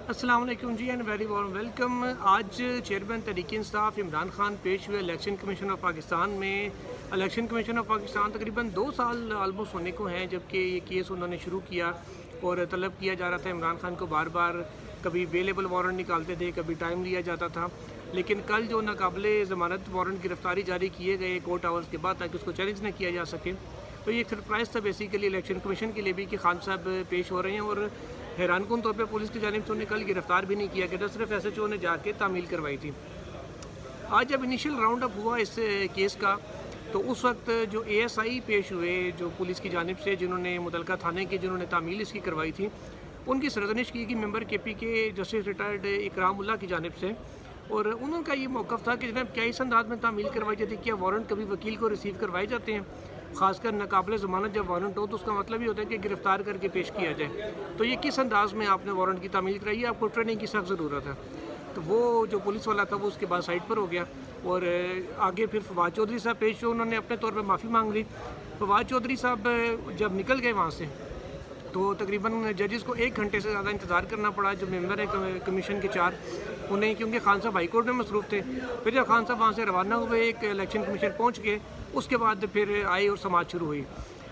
السلام علیکم جی and very warm welcome. آج چیئرمین تحریک انصاف عمران خان پیش ہوئے الیکشن کمیشن آف پاکستان میں۔ الیکشن کمیشن آف پاکستان تقریباً 2 سال آلموسٹ ہونے کو ہیں جب کہ یہ کیس انہوں نے شروع کیا اور طلب کیا جا رہا تھا عمران خان کو بار بار، کبھی ویلیبل وارنٹ نکالتے تھے، کبھی ٹائم لیا جاتا تھا، لیکن کل جو ناقابل ضمانت وارنٹ گرفتاری جاری کیے گئے کورٹ آورز کے بعد تاکہ اس کو چیلنج نہ کیا جا سکے، تو یہ ایک سرپرائز تھا بیسیکلی الیکشن کمیشن کے لیے بھی کہ خان صاحب پیش ہو رہے ہیں، اور حیران کن طور پہ پولیس کی جانب سے انہیں کل گرفتار بھی نہیں کیا گیا، صرف ایس ایچ او نے جا کے تعمیل کروائی تھی۔ آج جب انیشیل راؤنڈ اپ ہوا اس کیس کا تو اس وقت جو اے ایس آئی پیش ہوئے جو پولیس کی جانب سے، جنہوں نے متعلقہ تھانے کے جنہوں نے تعمیل اس کی کروائی تھی، ان کی سرزنش کی ممبر کے پی کے جسٹس ریٹائرڈ اکرام اللہ کی جانب سے، اور انہوں کا یہ موقف تھا کہ جناب کیا اس انداز میں تعمیل کروائی جاتی ہے، کیا وارنٹ کبھی وکیل کو ریسیو کروائے جاتے ہیں، خاص کر ناقابل ضمانت جب وارنٹ ہو تو اس کا مطلب یہ ہوتا ہے کہ گرفتار کر کے پیش کیا جائے، تو یہ کس انداز میں آپ نے وارنٹ کی تعمیل کرائی ہے، آپ کو ٹریننگ کی سخت ضرورت ہے۔ تو وہ جو پولیس والا تھا وہ اس کے بعد سائٹ پر ہو گیا، اور آگے پھر فواد چودھری صاحب پیش ہوئے، انہوں نے اپنے طور پہ معافی مانگ لی۔ فواد چودھری صاحب جب نکل گئے وہاں سے تو تقریباً ججز کو 1 گھنٹے سے زیادہ انتظار کرنا پڑا، جو ممبر ہیں کمیشن کے 4 انہیں، کیونکہ خان صاحب ہائی کورٹ میں مصروف تھے۔ پھر جب خان صاحب وہاں سے روانہ ہوئے ایک الیکشن کمیشن پہنچ گئے، اس کے بعد پھر آئے اور سماعت شروع ہوئی۔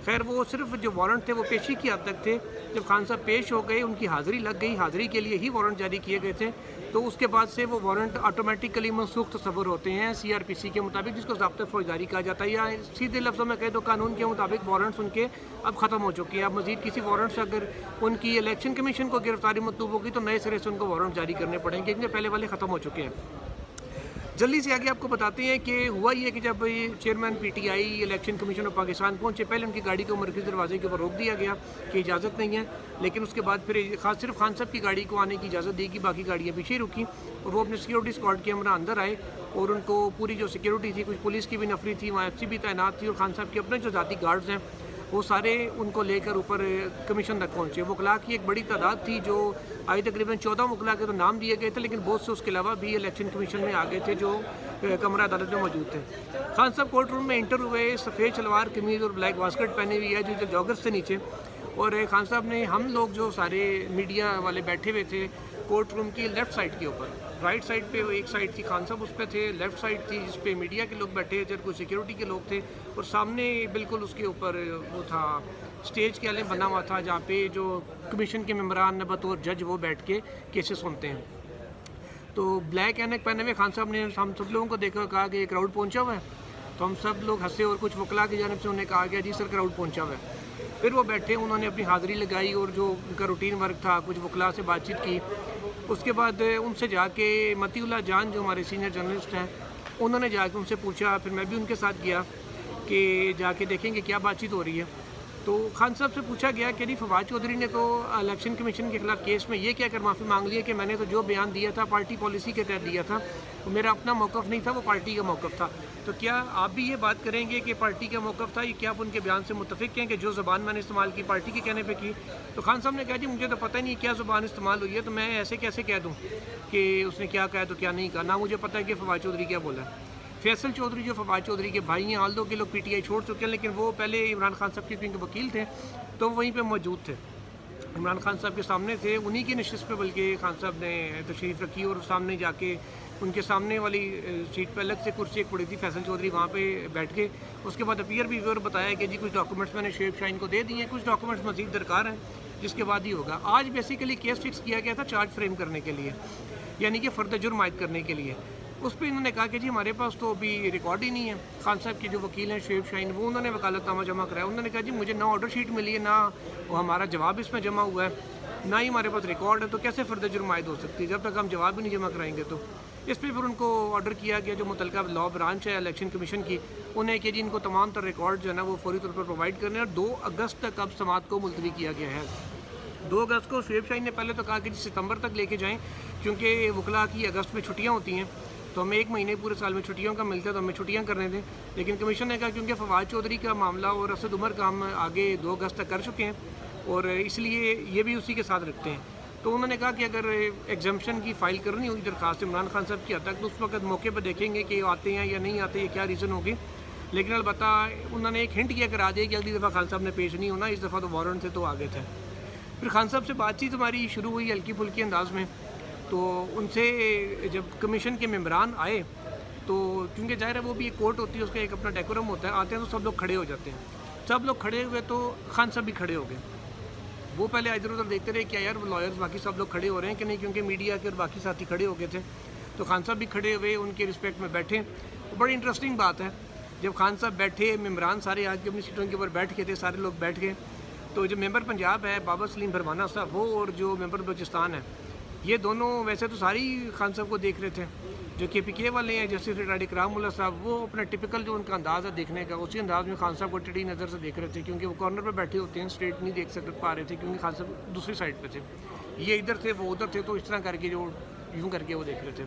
خیر وہ صرف جو وارنٹ تھے وہ پیشی کی حد تک تھے، جب خان صاحب پیش ہو گئے ان کی حاضری لگ گئی، حاضری کے لیے ہی وارنٹ جاری کیے گئے تھے، تو اس کے بعد سے وہ وارنٹ آٹومیٹکلی منسوخ تصور ہوتے ہیں سی آر پی سی کے مطابق، جس کو ضابطۂ فوجداری کہا جاتا ہے، یا سیدھے لفظوں میں کہہ دو قانون کے مطابق وارنٹس ان کے اب ختم ہو چکے ہیں۔ اب مزید کسی وارنٹ سے اگر ان کی الیکشن کمیشن کو گرفتاری مطلوب ہوگی تو نئے سرے سے ان کو وارنٹ جاری کرنے پڑیں گے، کیونکہ پہلے والے ختم ہو چکے ہیں۔ جلدی سے آگے آپ کو بتاتے ہیں کہ ہوا یہ کہ جب chairman P T I election commission of Pakistan پہنچے، پہلے ان کی گاڑی کو مرکزی دروازے کے اوپر روک دیا گیا کہ اجازت نہیں ہے، لیکن اس کے بعد پھر صرف خان صاحب کی گاڑی کو آنے کی اجازت دی گئی، باقی گاڑیاں پیچھے ہی رکیں، اور وہ اپنے سیکورٹی اسکواڈ کے ہمراہ اندر آئے، اور ان کو پوری جو سیکورٹی تھی، کچھ پولیس کی بھی نفری تھی، وہاں ایف سی بھی تعینات تھی، اور خان صاحب کے اپنے جو ذاتی گارڈز ہیں وہ سارے ان کو لے کر اوپر کمیشن تک پہنچے۔ وکلاء کی ایک بڑی تعداد تھی جو آئی، تقریباً 14 وکلاء کے تو نام دیے گئے تھے، لیکن بہت سے اس کے علاوہ بھی الیکشن کمیشن میں آ گئے تھے جو کمرہ عدالت میں موجود تھے۔ خان صاحب کورٹ روم میں انٹر ہوئے، سفید شلوار قمیض اور بلیک واسکٹ پہنے ہوئی ہے جو جاگرز سے نیچے، اور خان صاحب نے، ہم لوگ جو سارے میڈیا والے بیٹھے ہوئے تھے کورٹ روم کی لیفٹ سائڈ کے اوپر، رائٹ سائڈ پہ ایک سائڈ تھی خان صاحب اس پہ تھے، لیفٹ سائڈ تھی جس پہ میڈیا کے لوگ بیٹھے تھے، کچھ سیکورٹی کے لوگ تھے، اور سامنے بالکل اس کے اوپر وہ تھا اسٹیج کے علیہ بنا ہوا تھا جہاں پہ جو کمیشن کے ممبران بطور جج وہ بیٹھ کے کیسز سنتے ہیں۔ تو بلیک اینک پہنے ہوئے خان صاحب نے ہم سب لوگوں کو دیکھا، کہا کہ کراؤڈ پہنچا ہوا ہے، تو ہم سب لوگ ہنسے، اور کچھ وکلاء کی جانب سے انہیں کہا گیا جی سر کراؤڈ پہنچا ہوا ہے۔ پھر وہ بیٹھے، انہوں نے اپنی حاضری لگائی اور جو ان کا روٹین ورک تھا، کچھ وکلاء سے بات چیت کی، اس کے بعد ان سے جا کے متی اللہ جان جو ہمارے سینئر جرنلسٹ ہیں، انہوں نے جا کے ان سے پوچھا، پھر میں بھی ان کے ساتھ گیا کہ جا کے دیکھیں کہ کیا بات چیت ہو رہی ہے۔ تو خان صاحب سے پوچھا گیا کہ فواد چودھری نے تو الیکشن کمیشن کے خلاف کیس میں یہ کیا کر معافی مانگ لی ہے کہ میں نے تو جو بیان دیا تھا پارٹی پالیسی کے تحت دیا تھا، وہ میرا اپنا موقف نہیں تھا، وہ پارٹی کا موقف تھا، تو کیا آپ بھی یہ بات کریں گے کہ پارٹی کا موقف تھا، یہ کیا آپ ان کے بیان سے متفق ہیں کہ جو زبان میں نے استعمال کی پارٹی کے کہنے پہ کی؟ تو خان صاحب نے کہا جی مجھے تو پتہ نہیں کیا زبان استعمال ہوئی ہے، تو میں ایسے کیسے کہہ دوں کہ اس نے کیا کہا تو کیا نہیں کہا، نہ مجھے پتہ ہے کہ فواد چودھری کیا بولا ہے۔ فیصل چودھری جو فواد چودھری کے بھائی ہیں، آل دو کے لوگ پی ٹی آئی چھوڑ چکے ہیں، لیکن وہ پہلے عمران خان صاحب کے کیونکہ وکیل تھے تو وہیں پہ موجود تھے، عمران خان صاحب کے سامنے تھے، انہی کی نشست پہ بلکہ خان صاحب نے تشریف رکھی، اور سامنے جا کے ان کے سامنے والی سیٹ پہ الگ سے کرسی ایک پڑی تھی، فیصل چودھری وہاں پہ بیٹھ کے اس کے بعد اپیئر بھی ہوئے اور بتایا کہ جی کچھ ڈاکومنٹس میں نے شیب شاہین کو دے دیے ہیں، کچھ ڈاکومنٹس مزید درکار ہیں جس کے بعد ہی ہوگا۔ آج بیسیکلی کیس فکس کیا گیا تھا چارج فریم کرنے کے لیے، یعنی کہ فرد جرم عائد کرنے کے لیے۔ اس پہ انہوں نے کہا کہ جی ہمارے پاس تو ابھی ریکارڈ ہی نہیں ہے۔ خان صاحب کے جو وکیل ہیں شعیب شاہین، وہ انہوں نے وکالت نامہ جمع کرایا، انہوں نے کہا جی مجھے نہ آرڈر شیٹ ملی ہے، نہ وہ ہمارا جواب اس میں جمع ہوا ہے، نہ ہی ہمارے پاس ریکارڈ ہے، تو کیسے فرد جرم عائد ہو سکتی ہے جب تک ہم جواب بھی نہیں جمع کرائیں گے۔ تو اس پہ پھر ان کو آرڈر کیا گیا جو متعلقہ لا برانچ ہے الیکشن کمیشن کی، انہیں کہ جی ان کو تمام تر ریکارڈ جو ہے نا وہ فوری طور پر پرووائڈ کرنے، اور 2 اگست تک اب سماعت کو ملتوی کیا گیا ہے۔ 2 اگست کو شعیب شاہین نے پہلے تو کہا کہ جی ستمبر تک لے کے جائیں، کیونکہ وکلاء کی اگست میں چھٹیاں ہوتی ہیں، تو ہمیں 1 مہینے پورے سال میں چھٹیوں کا ملتا ہے، تو ہمیں چھٹیاں کرنے دیں، لیکن کمیشن نے کہا کیونکہ فواد چودھری کا معاملہ اور اسد عمر کا ہم آگے 2 اگست تک کر چکے ہیں، اور اس لیے یہ بھی اسی کے ساتھ رکھتے ہیں۔ تو انہوں نے کہا کہ اگر ایگزمپشن کی فائل کرنی ہوگی درخواست عمران خان صاحب کی حد تک، تو اس وقت موقع پہ دیکھیں گے کہ آتے ہیں یا نہیں آتے، یہ کیا ریزن ہوگی، لیکن البتہ انہوں نے ایک ہنٹ کیا کرا دیا کہ اگلی دفعہ خان صاحب نے پیش نہیں ہونا، اس دفعہ تو وارنٹ سے تو آگے تھے۔ پھر خان صاحب سے بات چیت ہماری شروع ہوئی ہلکی پھلکی انداز میں. تو ان سے جب کمیشن کے ممبران آئے تو کیونکہ ظاہر ہے وہ بھی ایک کورٹ ہوتی ہے, اس کا ایک اپنا ڈیکورم ہوتا ہے, آتے ہیں تو سب لوگ کھڑے ہو جاتے ہیں. سب لوگ کھڑے ہوئے تو خان صاحب بھی کھڑے ہو گئے. وہ پہلے ادھر ادھر دیکھتے رہے کیا یار وہ لائرز باقی سب لوگ کھڑے ہو رہے ہیں کہ نہیں, کیونکہ میڈیا کے اور باقی ساتھی کھڑے ہو گئے تھے. تو خان صاحب بھی کھڑے ہوئے, ان کے رسپیکٹ میں بیٹھے. بڑی انٹرسٹنگ بات ہے, جب خان صاحب بیٹھے, ممبران سارے آج کے اپنی سیٹوں کے اوپر بیٹھ کے تھے, سارے لوگ بیٹھ گئے. تو جو ممبر پنجاب ہے بابر سلیم بھروانا صاحب, وہ اور جو ممبر بلوچستان ہے, یہ دونوں ویسے تو ساری خان صاحب کو دیکھ رہے تھے. جو کے پی کے والے ہیں جسٹس ریٹائرڈ اکرام اللہ صاحب, وہ اپنا ٹپکل جو ان کا انداز ہے دیکھنے کا, اسی انداز میں خان صاحب کو ٹیڑھی نظر سے دیکھ رہے تھے, کیونکہ وہ کارنر پہ بیٹھے ہوتے ہیں, اسٹریٹ نہیں دیکھ پا رہے تھے کیونکہ خان صاحب دوسری سائڈ پہ تھے, یہ ادھر تھے وہ ادھر تھے. تو اس طرح کر کے جو یوں کر کے وہ دیکھ رہے تھے.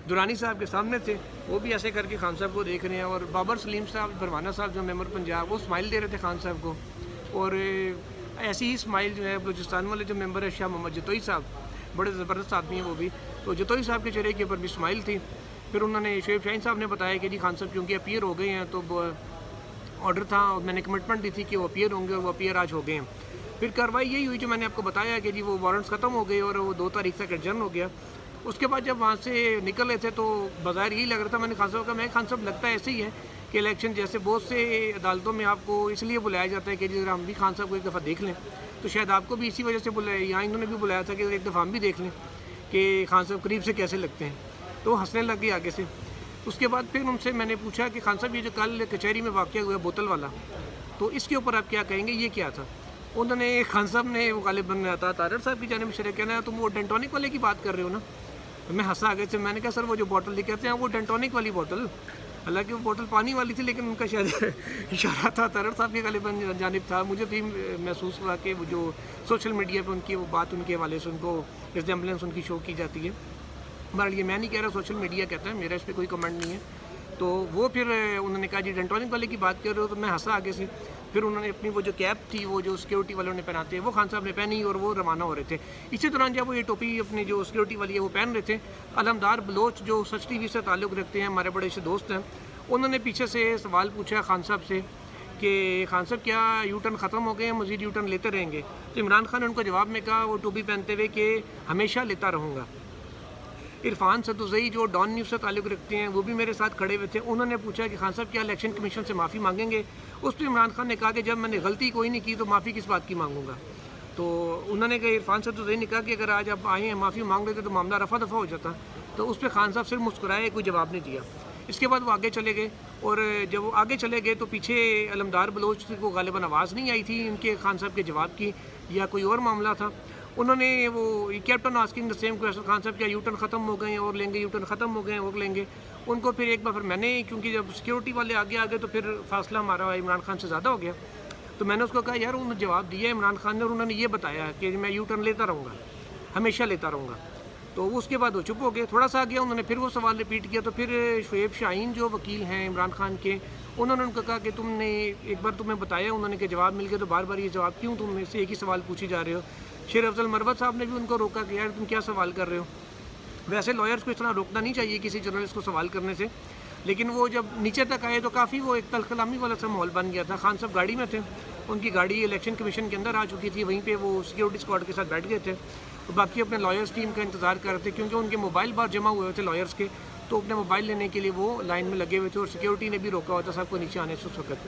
درانی صاحب کے سامنے تھے, وہ بھی ایسے کر کے خان صاحب کو دیکھ رہے ہیں. اور بابر سلیم صاحب بھروانا صاحب جو ممبر پنجاب, وہ اسمائل دے رہے تھے خان صاحب کو. اور ایسی ہی اسمائل جو ہے بلوچستان والے جو ممبر ہے شاہ محمد جتوئی صاحب, بڑے زبردست آدمی ہیں وہ بھی, تو جتوئی صاحب کے چہرے کے اوپر بھی اسمائل تھی. پھر انہوں نے شعیب شاہین صاحب نے بتایا کہ جی خان صاحب کیونکہ اپیئر ہو گئے ہیں, تو آرڈر تھا, میں نے کمٹمنٹ دی تھی کہ وہ اپیئر ہوں گے, اور وہ اپیئر آج ہو گئے ہیں. پھر کارروائی یہی ہوئی جو میں نے آپ کو بتایا کہ جی وہ وارنٹس ختم ہو گئے اور وہ 2 تاریخ تک ایڈجرن ہو گیا. اس کے بعد جب وہاں سے نکل رہے تھے تو بظاہر یہی لگ رہا تھا, میں نے خان صاحب کہا, میں خان صاحب لگتا ہے ایسے ہی ہے کہ الیکشن جیسے بہت سے عدالتوں میں آپ کو اس لیے بلایا جاتا ہے کہ جی ہم بھی خان صاحب کو ایک دفعہ دیکھ لیں, تو شاید آپ کو بھی اسی وجہ سے بلایا, یہاں انہوں نے بھی بلایا تھا کہ ایک دفعہ ہم بھی دیکھ لیں کہ خان صاحب قریب سے کیسے لگتے ہیں. تو ہنسنے لگ گئے آگے سے. اس کے بعد پھر ان سے میں نے پوچھا کہ خان صاحب یہ جو کل کچہری میں واقعہ ہوا بوتل والا, تو اس کے اوپر آپ کیا کہیں گے, یہ کیا تھا؟ انہوں نے, خان صاحب نے غالباً عطا تارڑ صاحب کی جانب سے کہنا ہے تم وہ ڈینٹونک والے کی بات کر رہے ہو نا. میں ہنسا آگے سے, میں نے کہا سر وہ جو بوٹل کہتے ہیں وہ ڈینٹونک والی بوٹل, حالانکہ وہ بوٹل پانی والی تھی, لیکن ان کا شاید اشارہ تھا تارڑ صاحب کی غالباً جانب تھا. مجھے بھی محسوس ہوا کہ وہ جو سوشل میڈیا پہ ان کی وہ بات, ان کے حوالے سے ان کو ریزمبلنس ان کی شو کی جاتی ہے. بہرحال یہ میں نہیں کہہ رہا, سوشل میڈیا کہتا ہے, میرا اس پہ کوئی کمنٹ نہیں ہے. تو وہ پھر انہوں نے کہا جی ڈینٹونک والے کی بات کر رہے ہو, تو میں ہنسا آگے سے. پھر انہوں نے اپنی وہ جو کیپ تھی, وہ جو سیکیورٹی والوں نے پہناتے ہیں, وہ خان صاحب نے پہنی اور وہ روانہ ہو رہے تھے. اسی دوران جب وہ یہ ٹوپی اپنی جو سیکیورٹی والی ہے وہ پہن رہے تھے, علمدار بلوچ جو سچ ٹی وی سے تعلق رکھتے ہیں, ہمارے بڑے سے دوست ہیں, انہوں نے پیچھے سے سوال پوچھا خان صاحب سے کہ خان صاحب کیا یو ٹرن ختم ہو گئے ہیں, مزید یو ٹرن لیتے رہیں گے؟ تو عمران خان نے ان کو جواب میں کہا, وہ ٹوپی پہنتے ہوئے, کہ ہمیشہ لیتا رہوں گا. عرفان سدوزئی جو ڈان نیوز سے تعلق رکھتے ہیں, وہ بھی میرے ساتھ کھڑے ہوئے تھے. انہوں نے پوچھا کہ خان صاحب کیا الیکشن کمیشن سے معافی مانگیں گے؟ اس پہ عمران خان نے کہا کہ جب میں نے غلطی کوئی نہیں کی تو معافی کس بات کی مانگوں گا. تو انہوں نے کہا, عرفان سدوزئی نے کہا کہ اگر آج آپ آئے ہیں معافی مانگ لیتے تو معاملہ رفع دفع ہو جاتا. تو اس پہ خان صاحب صرف مسکرائے, کوئی جواب نہیں دیا. اس کے بعد وہ آگے چلے گئے, اور جب وہ آگے چلے گئے تو پیچھے علمدار بلوچ کو غالباً آواز نہیں آئی تھی ان کے خان صاحب کے جواب کی, یا کوئی اور معاملہ تھا. انہوں نے وہ captain asking the same question, Khan صاحب کیا یو ٹرن ختم ہو گئے ہیں اور لیں گے, یو ٹرن ختم ہو گئے ہیں اور لیں گے. ان کو پھر ایک بار پھر میں نے, کیونکہ جب سیکیورٹی والے آگے آ گئے تو پھر فاصلہ ہمارا عمران خان سے زیادہ ہو گیا, تو میں نے اس کو کہا یار انہوں نے جواب دیا ہے عمران خان نے, اور انہوں نے یہ بتایا کہ میں یو ٹرن لیتا رہوں گا, ہمیشہ لیتا رہوں گا. تو اس کے بعد وہ چپ ہو گئے. تھوڑا سا گیا, انہوں نے پھر وہ سوال ریپیٹ کیا. تو پھر شعیب شاہین جو وکیل ہیں عمران خان کے, انہوں نے ان کو کہا کہ تم نے ایک بار تمہیں بتایا, انہوں نے کہ جواب مل گیا, تو بار بار یہ جواب کیوں تم میں سے ایک ہی سوال پوچھے جا رہے ہو؟ شیر افضل مروت صاحب نے بھی ان کو روکا کہ یار تم کیا سوال کر رہے ہو. ویسے لائرس کو اس طرح روکنا نہیں چاہیے کسی جرنلسٹ کو سوال کرنے سے, لیکن وہ جب نیچے تک آئے تو کافی وہ ایک تلخ کلامی والا سا ماحول بن گیا تھا. خان صاحب گاڑی میں تھے, ان کی گاڑی الیکشن کمیشن کے اندر آ چکی تھی, وہیں پہ وہ سیکیورٹی اسکواڈ کے ساتھ بیٹھ گئے تھے. تو باقی اپنے لائرس ٹیم کا انتظار کر رہے تھے, کیونکہ ان کے موبائل باہر جمع ہوئے تھے لائرس کے, تو اپنے موبائل لینے کے لیے وہ لائن میں لگے ہوئے تھے, اور سیکیورٹی نے بھی روکا ہوا تھا سب کو نیچے آنے سے اس وقت.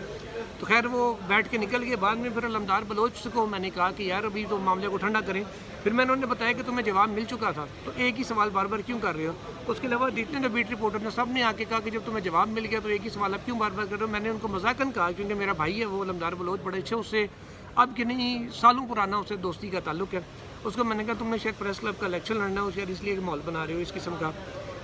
تو خیر وہ بیٹھ کے نکل گئے. بعد میں پھر علمدار بلوچ کو میں نے کہا کہ یار ابھی تو معاملے کو ٹھنڈا کریں. پھر میں انہوں نے بتایا کہ تمہیں جواب مل چکا تھا, تو ایک ہی سوال بار بار کیوں کر رہے ہو؟ اس کے علاوہ جتنے جو بیٹ رپورٹر نے سب نے آ کے کہا کہ جب تمہیں جواب مل گیا تو ایک ہی سوال اب کیوں بار بار کر رہے ہو؟ میں نے ان کو مذاقاً کہا, کیونکہ میرا بھائی ہے وہ علمدار بلوچ, بڑے اچھے, اس سے اب کہ نہیں سالوں پرانا اس سے دوستی کا تعلق ہے. اس کو میں نے کہا تم نے شاید پریس کلب کا الیکشن لڑنا ہے, شاید اس لیے ماحول بنا رہے ہو اس قسم کا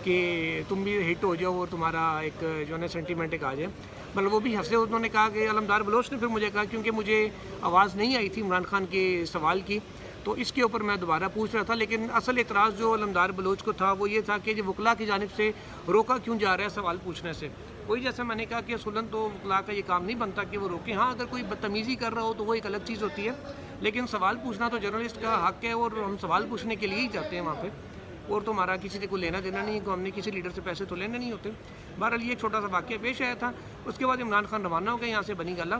کہ تم بھی ہٹ ہو جاؤ اور تمہارا ایک جو ہے نا سینٹیمنٹ ایک آ جائے. مطلب وہ بھی ہنسے. انہوں نے کہا کہ علمدار بلوچ نے پھر مجھے کہا کیونکہ مجھے آواز نہیں آئی تھی عمران خان کے سوال کی, تو اس کے اوپر میں دوبارہ پوچھ رہا تھا. لیکن اصل اعتراض جو علمدار بلوچ کو تھا وہ یہ تھا کہ جو وکلا کی جانب سے روکا کیوں جا رہا ہے سوال پوچھنے سے. وہی جیسا میں نے کہا کہ اصولاً تو وکلا کا یہ کام نہیں بنتا کہ وہ روکیں. ہاں اگر کوئی بدتمیزی کر رہا ہو تو وہ ایک الگ چیز ہوتی ہے, لیکن سوال پوچھنا تو جرنلسٹ کا حق ہے, اور ہم سوال پوچھنے کے لیے ہی جاتے ہیں وہاں پہ, اور تو ہمارا کسی سے کوئی لینا دینا نہیں ہے, ہم نے کسی لیڈر سے پیسے تو لینے نہیں ہوتے. بہرحال یہ ایک چھوٹا سا واقعہ پیش آیا تھا. اس کے بعد عمران خان روانہ ہو گئے یہاں سے بنی گالا.